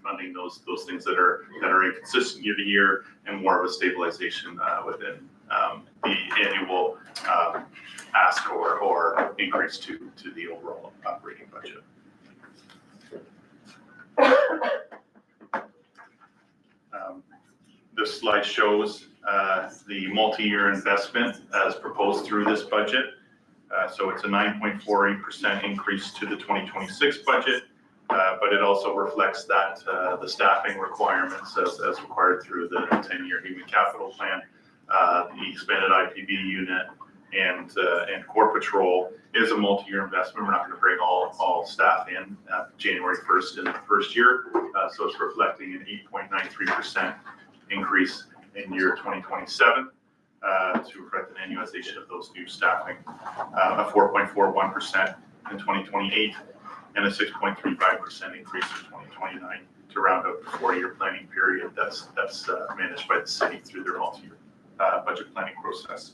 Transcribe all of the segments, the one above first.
funding those things that are inconsistent year to year, and more of a stabilization within the annual ask or increase to the overall operating budget. This slide shows the multi-year investment as proposed through this budget. So it's a 9.48% increase to the 2026 budget, but it also reflects that the staffing requirements as required through the 10-year human capital plan, the expanded IPB unit, and Core Patrol is a multi-year investment. We're not going to bring all staff in January 1st in the first year, so it's reflecting an 8.93% increase in year 2027 to reflect an annualization of those new staffing, a 4.41% in 2028, and a 6.35% increase in 2029 to round out the 4-year planning period that's managed by the city through their multi-year budget planning process.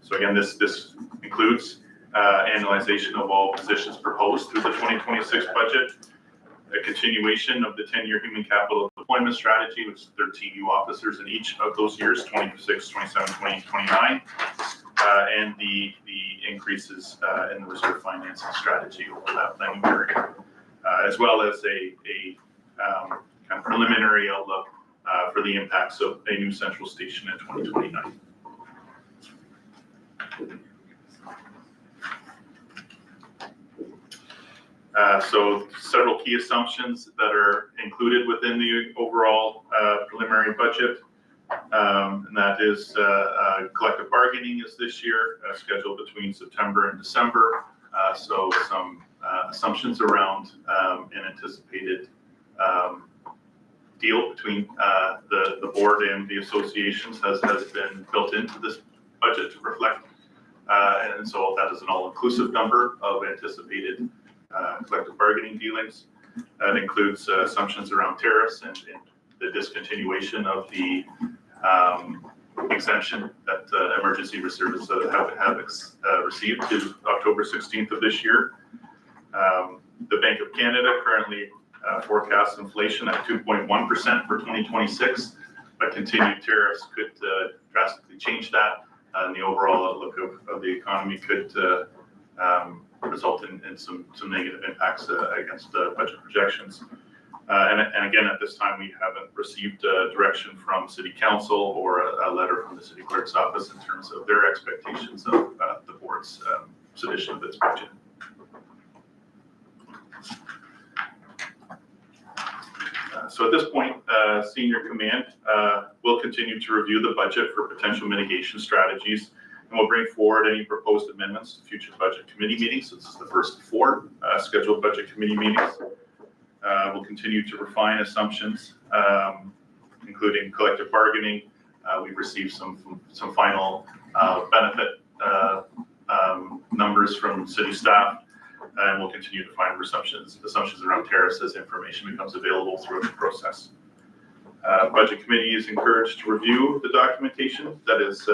So again, this includes annualization of all positions proposed through the 2026 budget, a continuation of the 10-year human capital deployment strategy, which is 13 new officers in each of those years, 26, 27, 20, 29, and the increases in the reserve financing strategy over that planning period, as well as a kind of preliminary outlook for the impacts of a new central station in 2029. So several key assumptions that are included within the overall preliminary budget, and that is collective bargaining is this year scheduled between September and December. So some assumptions around an anticipated deal between the board and the associations has been built into this budget to reflect, and so that is an all-inclusive number of anticipated collective bargaining dealings. That includes assumptions around tariffs and the discontinuation of the exemption that emergency reservists have received to October 16th of this year. The Bank of Canada currently forecasts inflation at 2.1% for 2026, but continued tariffs could drastically change that, and the overall outlook of the economy could result in some negative impacts against budget projections. And again, at this time, we haven't received direction from City Council or a letter from the City Clerk's office in terms of their expectations of the board's submission of its budget. So at this point, Senior Command will continue to review the budget for potential mitigation strategies, and we'll bring forward any proposed amendments to future budget committee meetings. This is the first of 4 scheduled budget committee meetings. We'll continue to refine assumptions, including collective bargaining. We've received some final benefit numbers from city staff, and we'll continue to find assumptions around tariffs as information becomes available throughout the process. Budget committee is encouraged to review the documentation that has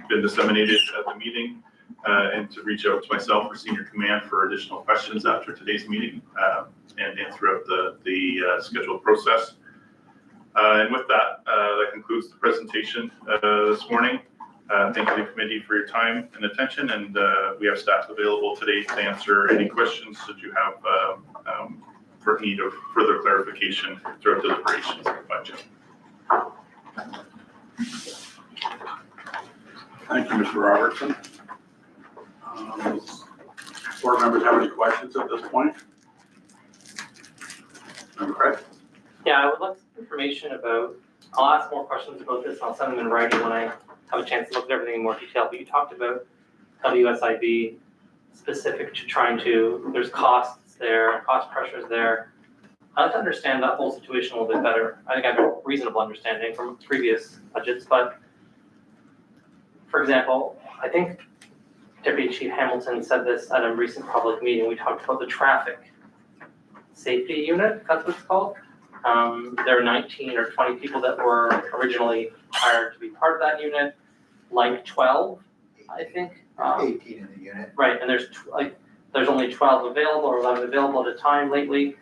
been disseminated at the meeting, and to reach out to myself or Senior Command for additional questions after today's meeting and throughout the scheduled process. And with that, that concludes the presentation this morning. Thank you to the committee for your time and attention, and we have staff available today to answer any questions that you have for need of further clarification throughout deliberations of the budget. Thank you, Mr. Robertson. Board members have any questions at this point? Member Craig? Yeah, I would like some information about, I'll ask more questions about this, and I'll send them in writing when I have a chance to look at everything in more detail, but you talked about WSIB specific to trying to, there's costs there, cost pressures there. I'd like to understand that whole situation a little bit better. I think I have a reasonable understanding from previous budgets, but for example, I think Deputy Chief Hamilton said this at a recent public meeting. We talked about the traffic safety unit, that's what it's called. There are 19 or 20 people that were originally hired to be part of that unit, like 12, I think. 18 in the unit. Right, and there's only 12 available or 11 available at a time lately.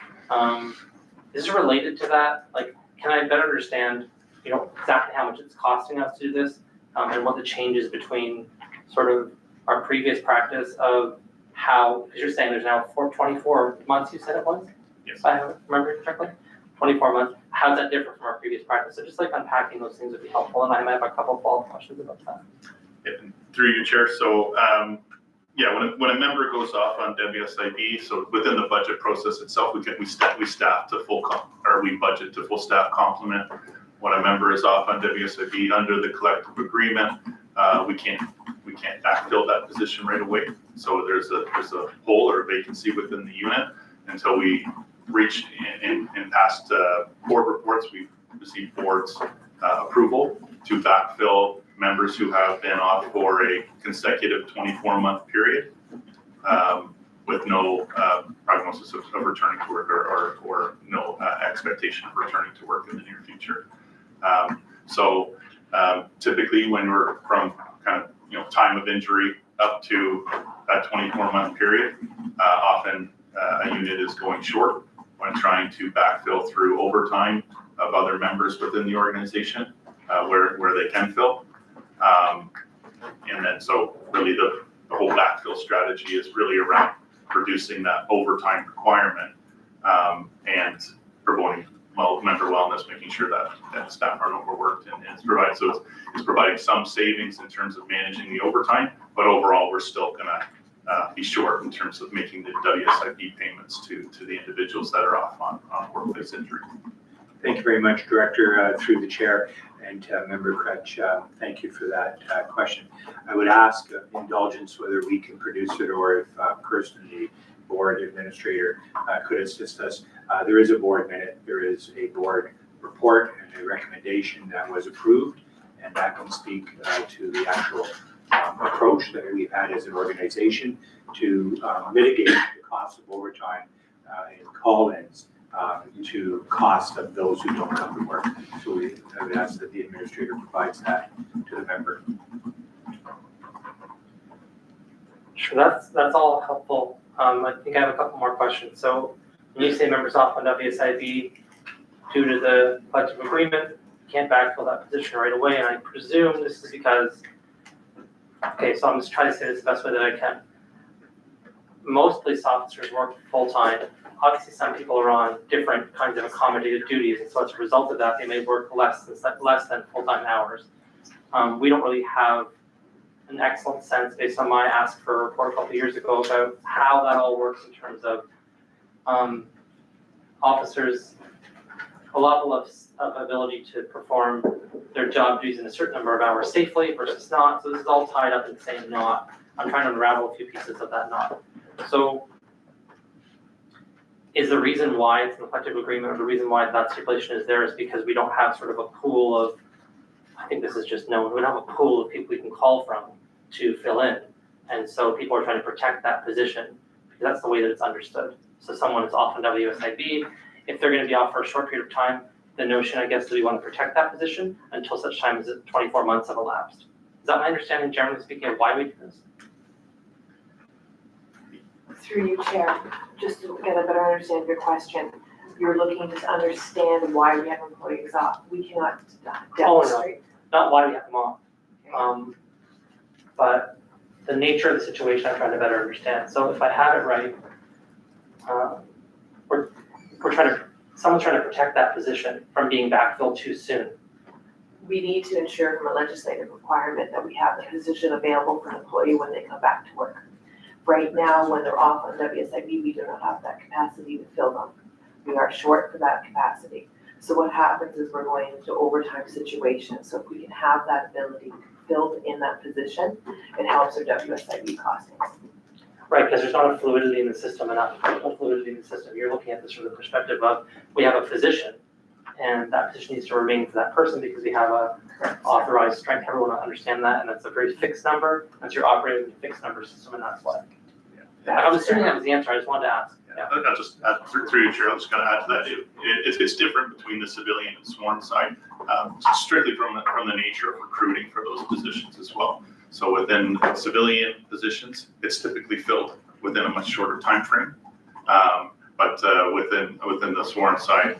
Is Is this related to that? Like, can I better understand, exactly how much it's costing us to do this? And what the changes between sort of our previous practice of how, because you're saying there's now 24 months, you said it was? Yes. If I remember correctly, 24 months. How does that differ from our previous practice? So just like unpacking those things would be helpful, and I might have a couple of follow-up questions about that. Through you, Chair. So, when a member goes off on WSIB, so within the budget process itself, we staff to we budget to full staff complement. When a member is off on WSIB under the collective agreement, we can't backfill that position right away. So there's a hole or a vacancy within the unit until we reach in past board reports. We've received board's approval to backfill members who have been off for a consecutive 24-month period with no prognosis of returning to work or no expectation of returning to work in the near future. Typically when we're from kind of time of injury up to that 24-month period, often a unit is going short when trying to backfill through overtime of other members within the organization where they can fill. And then so really the whole backfill strategy is really around reducing that overtime requirement and promoting member wellness, making sure that staff aren't overworked and it's providing some savings in terms of managing the overtime, but overall we're still gonna be short in terms of making the WSIB payments to the individuals that are off on workplace injury. Thank you very much, Director, through the chair, and Member Crutch, thank you for that question. I would ask indulgence whether we can produce it or if Kirsten, the board administrator, could assist us. There is a board minute, there is a board report and a recommendation that was approved, and that can speak to the actual approach that we've had as an organization to mitigate the cost of overtime and call-ins to cost of those who don't come to work. So I would ask that the administrator provides that to the member. Sure, that's all helpful. I think I have a couple more questions. So when you say members off on WSIB due to the collective agreement, can't backfill that position right away, and I presume this is because, okay, so I'm just trying to say this the best way that I can. Most police officers work full-time. Obviously, some people are on different kinds of accommodated duties, and so as a result of that, they may work less than full-time hours. We don't really have an excellent sense, based on my ask for a report a couple of years ago, about how that all works in terms of officers, a level of ability to perform their job duties in a certain number of hours safely versus not. So this is all tied up in the same knot. I'm trying to unravel a few pieces of that knot. So is the reason why it's in the collective agreement, or the reason why that stipulation is there, is because we don't have sort of a pool of, I think this is just known, we don't have a pool of people we can call from to fill in. And so people are trying to protect that position, because that's the way that it's understood. So someone is off on WSIB, if they're going to be off for a short period of time, the notion, I guess, is we want to protect that position until such time as 24 months have elapsed. Is that my understanding, generally speaking, of why we do this? Through you, Chair, just to get a better understanding of your question, you're looking to understand why we have employees off. We cannot demonstrate. Not why we have them off, but the nature of the situation I'm trying to better understand. So if I have it right, someone's trying to protect that position from being backfilled too soon. We need to ensure from a legislative requirement that we have the position available for an employee when they come back to work. Right now, when they're off on WSIB, we do not have that capacity to fill them. We are short for that capacity. So what happens is we're going into overtime situations. So if we can have that ability filled in that position, it helps our WSIB costings. Right, because there's not a fluidity in the system enough. No fluidity in the system. You're looking at this from the perspective of, we have a physician, and that position needs to remain for that person because we have a authorized strength. Everyone will understand that, and that's a very fixed number. That's your operating fixed number system, and that's what. I was assuming that was the answer. I just wanted to ask. Yeah. I'll just add through you, Chair. I'm just going to add to that. It's different between the civilian and sworn side, strictly from the nature of recruiting for those positions as well. So within civilian positions, it's typically filled within a much shorter time frame. But within the sworn side,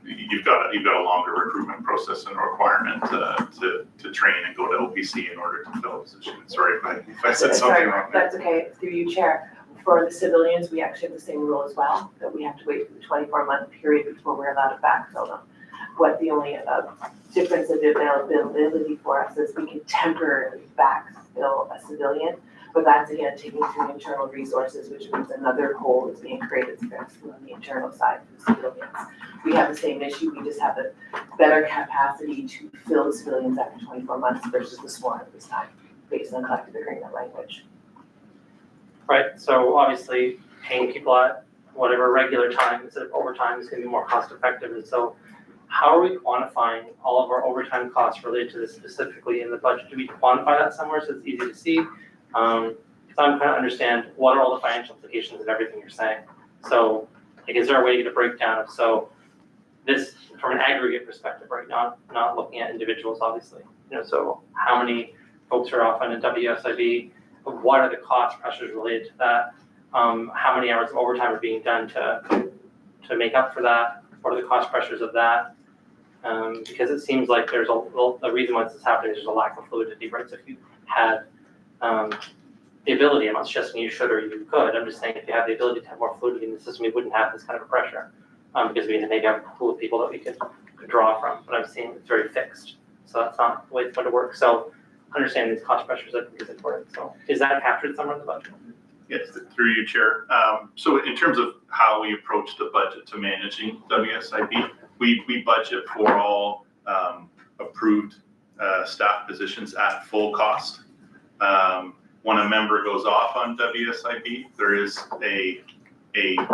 you've got a longer recruitment process and requirement to train and go to OPC in order to fill a position. Sorry if I said something wrong there. That's okay, through you, Chair. For the civilians, we actually have the same rule as well, that we have to wait for the 24-month period before we're allowed to backfill them. What the only difference of availability for us is we can temporarily backfill a civilian, but that's again taking through internal resources, which means another hole is being created especially on the internal side for the civilians. We have the same issue, we just have a better capacity to fill the civilians after 24 months versus the sworn at this time, based on collective agreement language. Right, so obviously paying people at whatever regular time instead of overtime is gonna be more cost effective, and so how are we quantifying all of our overtime costs related to this specifically in the budget? Do we quantify that somewhere so it's easy to see? Because I'm trying to understand what are all the financial implications of everything you're saying. So, like, is there a way to get a breakdown of, so this, from an aggregate perspective, right, not looking at individuals, obviously, so how many folks are off on a WSIB? What are the cost pressures related to that? How many hours of overtime are being done to make up for that? What are the cost pressures of that? Because it seems like there's a reason why this is happening is there's a lack of fluidity, right? So if you had the ability, I'm not suggesting you should or you could, I'm just saying if you have the ability to have more fluidity in the system, we wouldn't have this kind of a pressure because we maybe have a pool of people that we could draw from, but I'm seeing it's very fixed. So that's not the way it's going to work. So understanding these cost pressures, I think is important. So is that captured somewhere in the budget? Yes, through you, Chair. So in terms of how we approach the budget to managing WSIB, we budget for all approved staff positions at full cost. When a member goes off on WSIB, there is a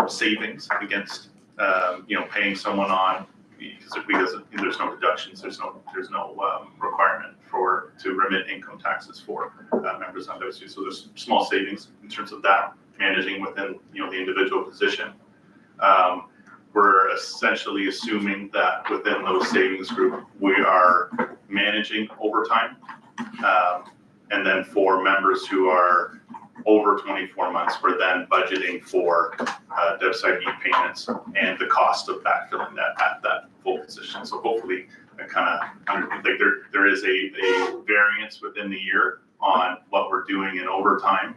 savings against paying someone on because there's no deductions, there's no requirement to remit income taxes for members on WSIB. So there's small savings in terms of that managing within the individual position. We're essentially assuming that within those savings group we are managing overtime, and then for members who are over 24 months, we're then budgeting for WSIB payments and the cost of backfilling that at that full position. So hopefully, there is a variance within the year on what we're doing in overtime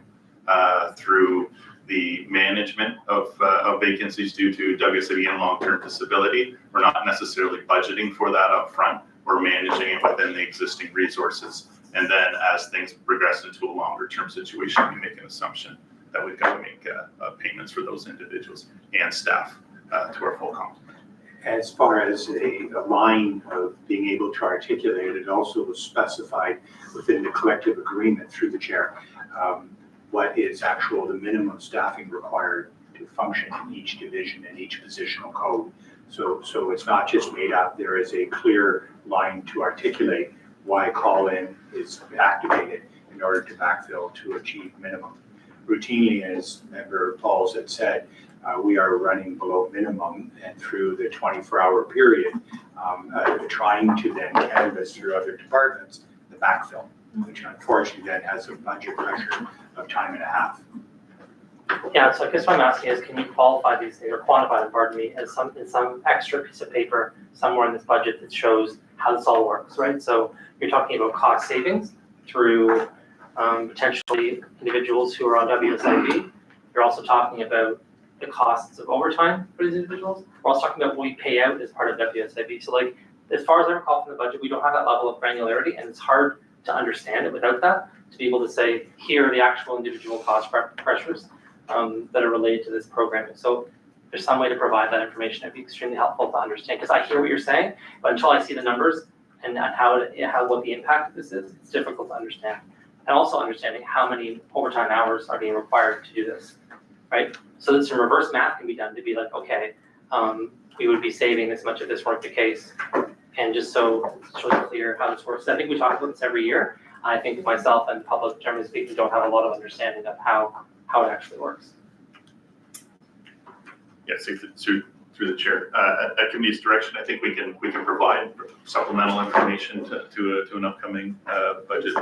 through the management of vacancies due to WSIB and long-term disability. We're not necessarily budgeting for that up front. We're managing it within the existing resources. And then as things progress into a longer term situation, we make an assumption that we've got to make payments for those individuals and staff to our full complement. As far as a line of being able to articulate, it also was specified within the collective agreement through the chair, what is the minimum staffing required to function in each division and each positional code. So it's not just made up, there is a clear line to articulate why call-in is activated in order to backfill to achieve minimum. Routinely, as Member Pauls had said, we are running below minimum and through the 24-hour period, trying to then canvass through other departments the backfill, which unfortunately then has a budget pressure of time and a half. Yeah, so I guess what I'm asking is, can you qualify these things or quantify them, pardon me, as some extra piece of paper somewhere in this budget that shows how this all works, right? So you're talking about cost savings through potentially individuals who are on WSIB. You're also talking about the costs of overtime for these individuals. We're also talking about what we pay out as part of WSIB. So like, as far as I recall from the budget, we don't have that level of granularity, and it's hard to understand it without that, to be able to say, here are the actual individual cost pressures that are related to this programming. So there's some way to provide that information. It'd be extremely helpful to understand, because I hear what you're saying, but until I see the numbers and what the impact of this is, it's difficult to understand. And also understanding how many overtime hours are being required to do this, right? So that some reverse math can be done to be like, okay, we would be saving this much if this weren't the case. And just so it's really clear how this works. I think we talk about this every year. I think myself and the public, generally speaking, don't have a lot of understanding of how it actually works. Yes, through the chair. At committee's direction, I think we can provide supplemental information to an upcoming budget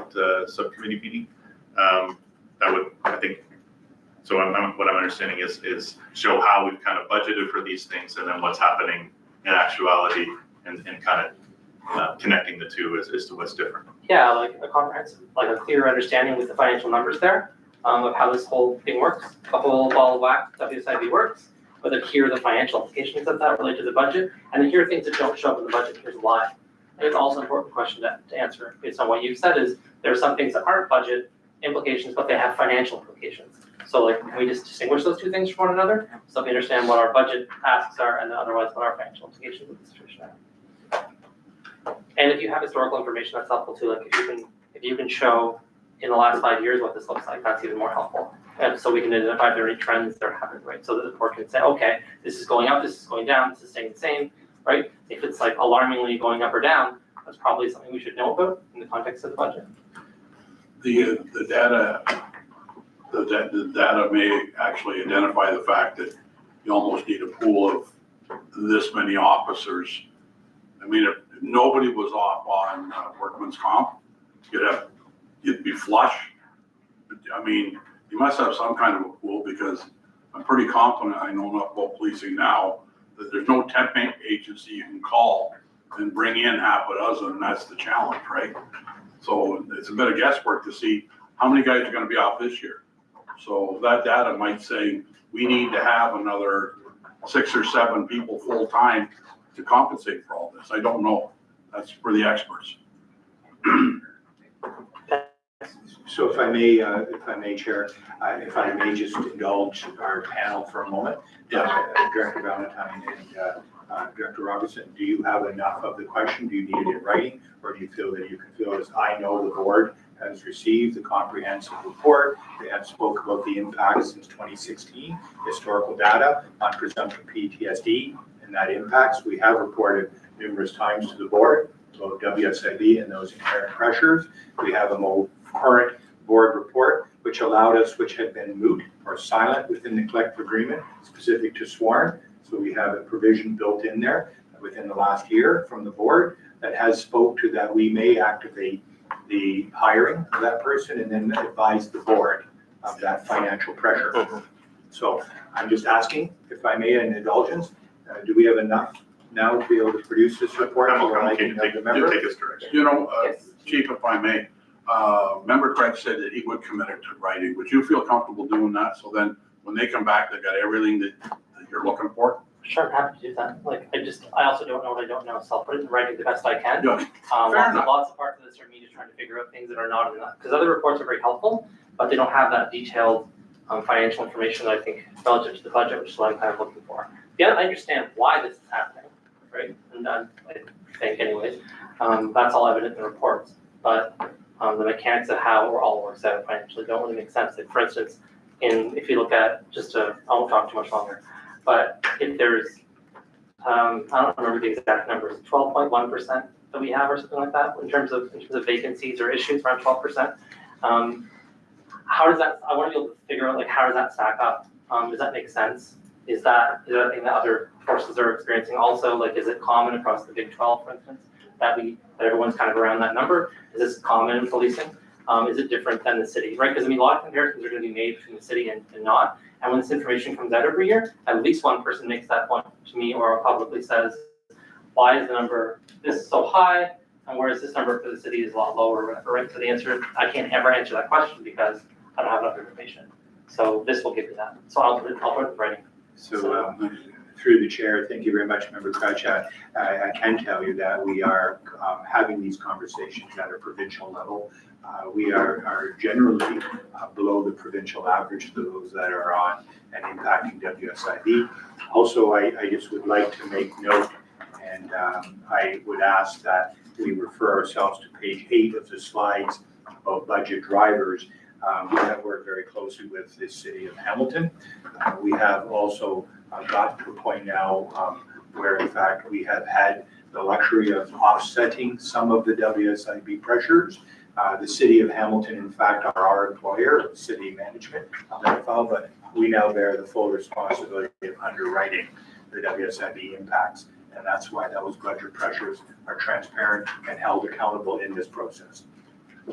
subcommittee meeting. That would, I think, So what I'm understanding is show how we've kind of budgeted for these things and then what's happening in actuality and kind of connecting the two as to what's different. Yeah, like a comprehensive, like a clear understanding with the financial numbers there, of how this whole thing works, the whole ball of wax WSIB works, but then here are the financial implications of that related to the budget, and then here are things that don't show up in the budget, here's why. I think it's also an important question to answer based on what you've said is, there are some things that aren't budget implications, but they have financial implications. So like, can we just distinguish those two things from one another, so we understand what our budget asks are, and then otherwise what our financial implications of the situation are. And if you have historical information, that's helpful too, like if you can show in the last 5 years what this looks like, that's even more helpful. And so we can identify if there are any trends that are happening, right? So that the board can say, okay, this is going up, this is going down, this is staying the same, right? If it's like alarmingly going up or down, that's probably something we should know about in the context of the budget. The data may actually identify the fact that you almost need a pool of this many officers. I mean, if nobody was off on workman's comp, you'd be flush. I mean, you must have some kind of a pool, because I'm pretty confident, I know enough about policing now, that there's no temp agency you can call and bring in half a dozen, and that's the challenge, right? So it's a bit of guesswork to see how many guys are gonna be off this year. So that data might say, we need to have another 6 or 7 people full-time to compensate for all this. I don't know. That's for the experts. So if I may, Chair, if I may just indulge our panel for a moment. Yes. Director Valentine and Director Robertson, do you have enough of the question? Do you need it in writing? Or do you feel that you can feel as I know the board has received the comprehensive report? They have spoke about the impacts since 2016, historical data on presumptive PTSD and that impacts. We have reported numerous times to the board about WSIB and those inherent pressures. We have a more current board report, which allowed us, which had been moot or silent within the collective agreement specific to sworn. So we have a provision built in there within the last year from the board that has spoke to that we may activate the hiring of that person and then advise the board of that financial pressure. So I'm just asking, if I may, an indulgence, do we have enough now to be able to produce this report? Take this direction. You know, Yes. Chief, if I may, Member Craig said that he would commit it to writing. Would you feel comfortable doing that? So then when they come back, they've got everything that you're looking for? Sure, I'm happy to do that. Like, I also don't know what I don't know, so I'll put it in writing the best I can. Yeah, enough. Lots of parts of this are me just trying to figure out things that are not in that, because other reports are very helpful, but they don't have that detailed financial information that I think relative to the budget, which is what I'm kind of looking for. Yeah, I understand why this is happening, right? And I think anyways, that's all evident in the reports, but the mechanics of how it all works out financially don't really make sense. Like, for instance, if you look at I won't talk too much longer, but if there's, I don't remember the exact numbers, 12.1% that we have or something like that in terms of vacancies or issues, around 12%. How does that? I want to be able to figure out, like, how does that stack up? Does that make sense? Is that a thing that other forces are experiencing also? Like, is it common across the Big 12, for instance, that everyone's kind of around that number? Is this common in policing? Is it different than the city, right? Because I mean, a lot of comparisons are going to be made between the city and not. And when this information comes out every year, at least one person makes that point to me or publicly says, why is the number this so high? And whereas this number for the city is a lot lower or whatever, right? So the answer, I can't ever answer that question because I don't have enough information. So this will give you that. So I'll put it in writing. So through the chair, thank you very much, Member Crouch. I can tell you that we are having these conversations at a provincial level. We are generally below the provincial average, those that are on and impacting WSIB. Also, I just would like to make note, and I would ask that we refer ourselves to page 8 of the slides about budget drivers. We have worked very closely with the city of Hamilton. We have also got to a point now where, in fact, we have had the luxury of offsetting some of the WSIB pressures. The city of Hamilton, in fact, are our employer, city management on that file, but we now bear the full responsibility of underwriting the WSIB impacts. And that's why those budget pressures are transparent and held accountable in this process.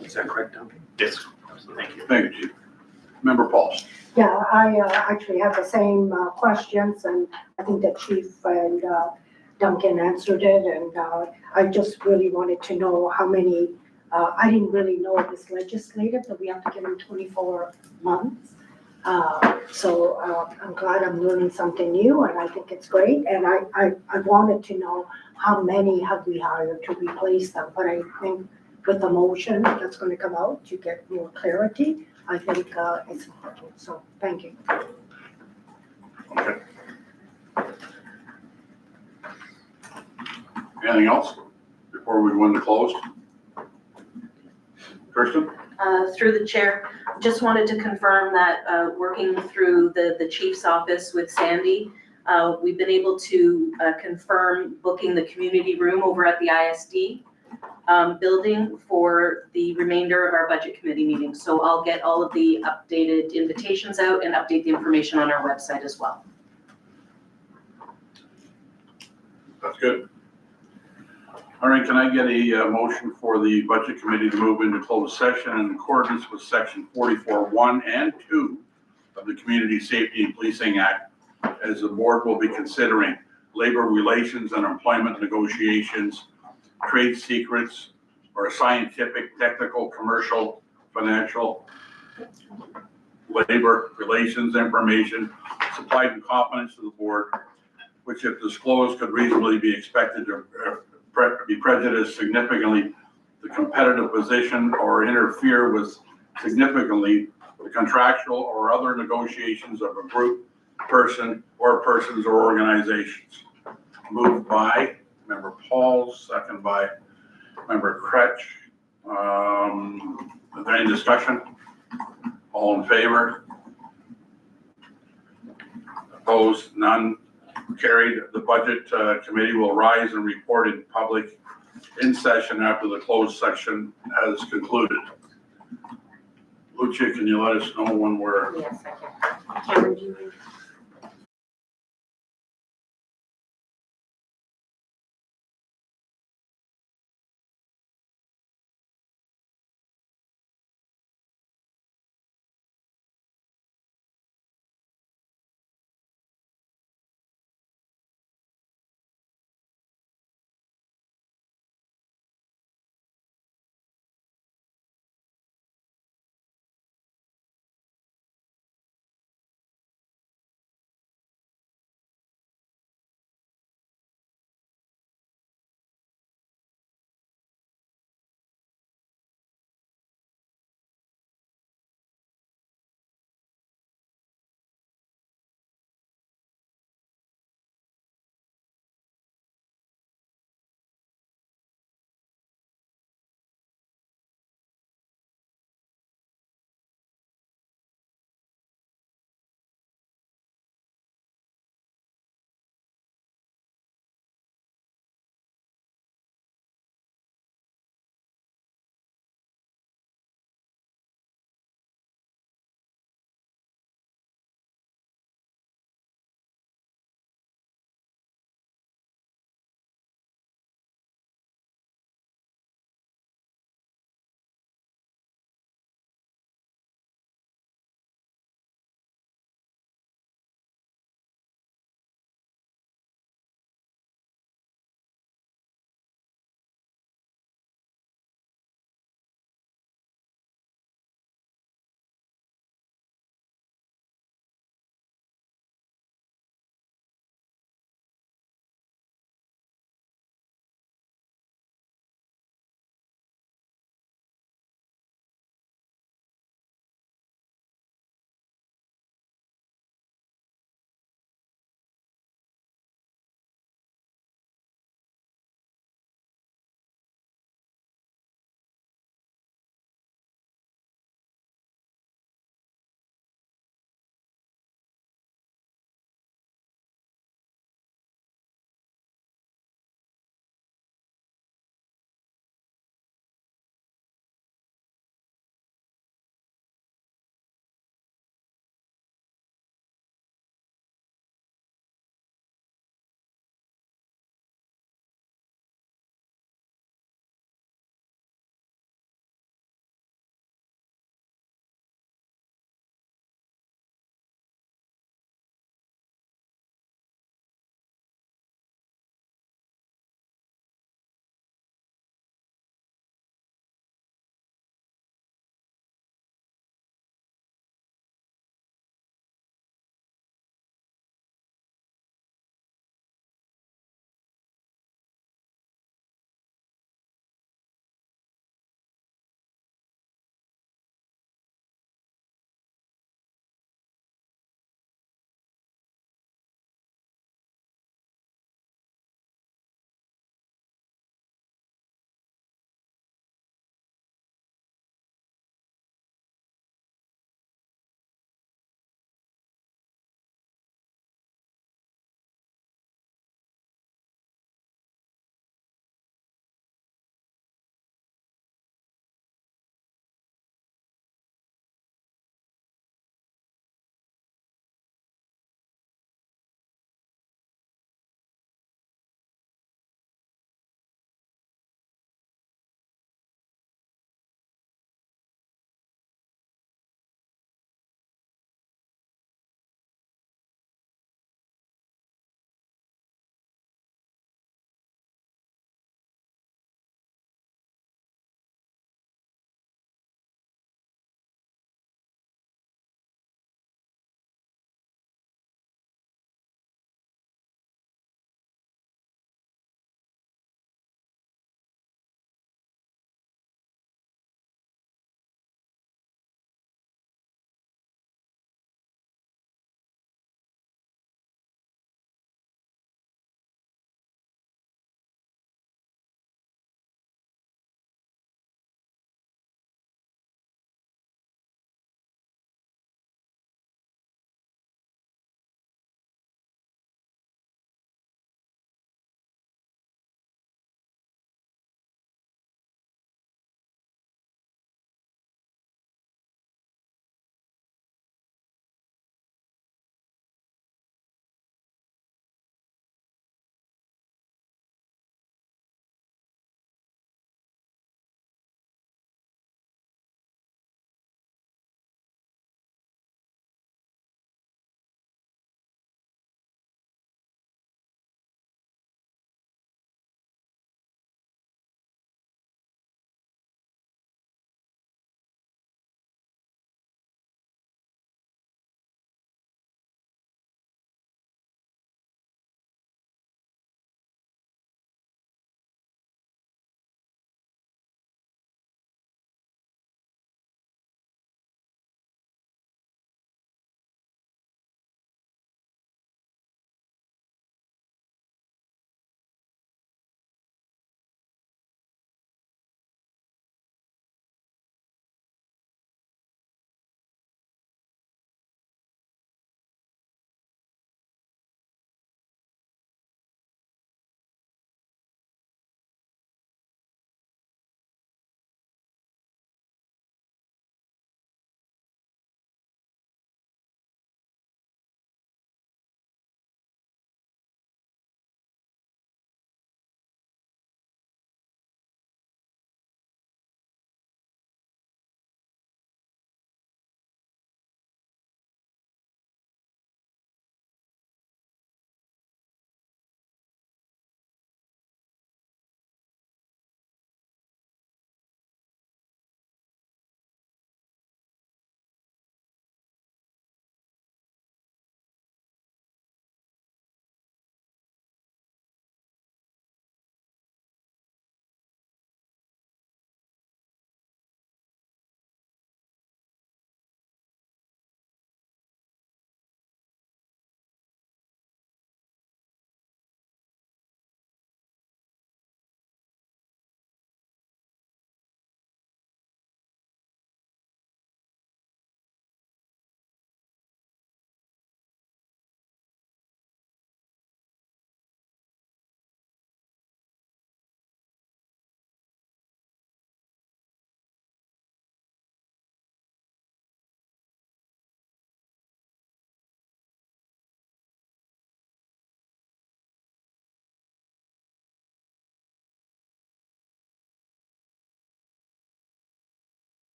Is that correct, Duncan? Yes. Thank you. Thank you, Chief. Member Pauls. Yeah, I actually have the same questions, and I think the chief and Duncan answered it, and I just really wanted to know how many, I didn't really know it was legislative, that we have to give them 24 months. So I'm glad I'm learning something new, and I think it's great, and I wanted to know how many have we hired to replace them, but I think with the motion that's gonna come out, you get more clarity. I think it's important, so thank you. Okay. Anything else before we go into closed? Kirsten? Through the chair, just wanted to confirm that, working through the chief's office with Sandy, we've been able to confirm booking the community room over at the ISD building for the remainder of our budget committee meeting. So I'll get all of the updated invitations out and update the information on our website as well. That's good. All right, can I get a motion for the budget committee to move into closed session in accordance with section 44(1) and 2 of the Community Safety and Policing Act, as the board will be considering labor relations and employment negotiations, trade secrets, or scientific, technical, commercial, financial, labor relations information supplied in confidence to the board, which if disclosed could reasonably be expected to be prejudiced significantly the competitive position or interfere with significantly the contractual or other negotiations of a group, person, or persons or organizations. Moved by Member Pauls, second by Member Kretsch. Is there any discussion? All in favor? Opposed? None? Carried. The budget committee will rise and report in public in session after the closed section has concluded. Lucia, can you let us know when we're Yes, I can.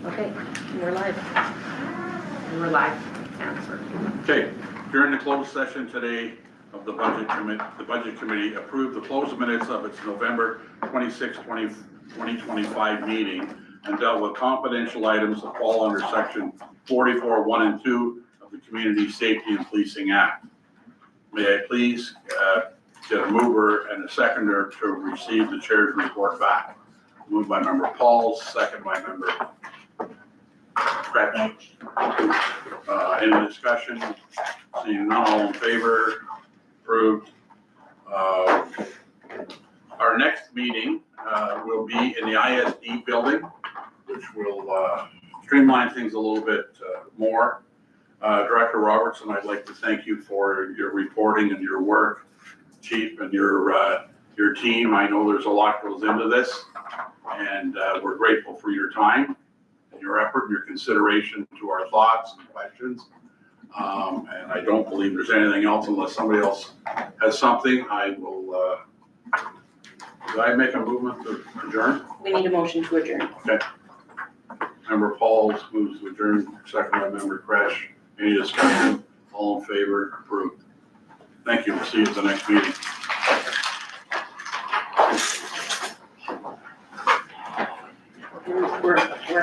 Okay, we're live. We're live, answer. Okay, during the closed session today of the budget committee approved the closed minutes of its November 26, 2025 meeting and dealt with confidential items that fall under section 44, 1 and 2 of the Community Safety and Policing Act. May I please get a mover and a seconder to receive the chair's report back? Moved by member Pauls, second by member Kretsch. Any discussion? Seeing none, all in favor? Approved. Our next meeting will be in the ISD building, which will streamline things a little bit more. Director Robertson, I'd like to thank you for your reporting and your work, Chief, and your team. I know there's a lot goes into this, and we're grateful for your time and your effort and your consideration to our thoughts and questions. And I don't believe there's anything else unless somebody else has something. I will, did I make a movement to adjourn? We need a motion to adjourn. Member Pauls moves to adjourn, second by member Kretsch. Any discussion? All in favor? Approved. Thank you. We'll see you at the next meeting. We're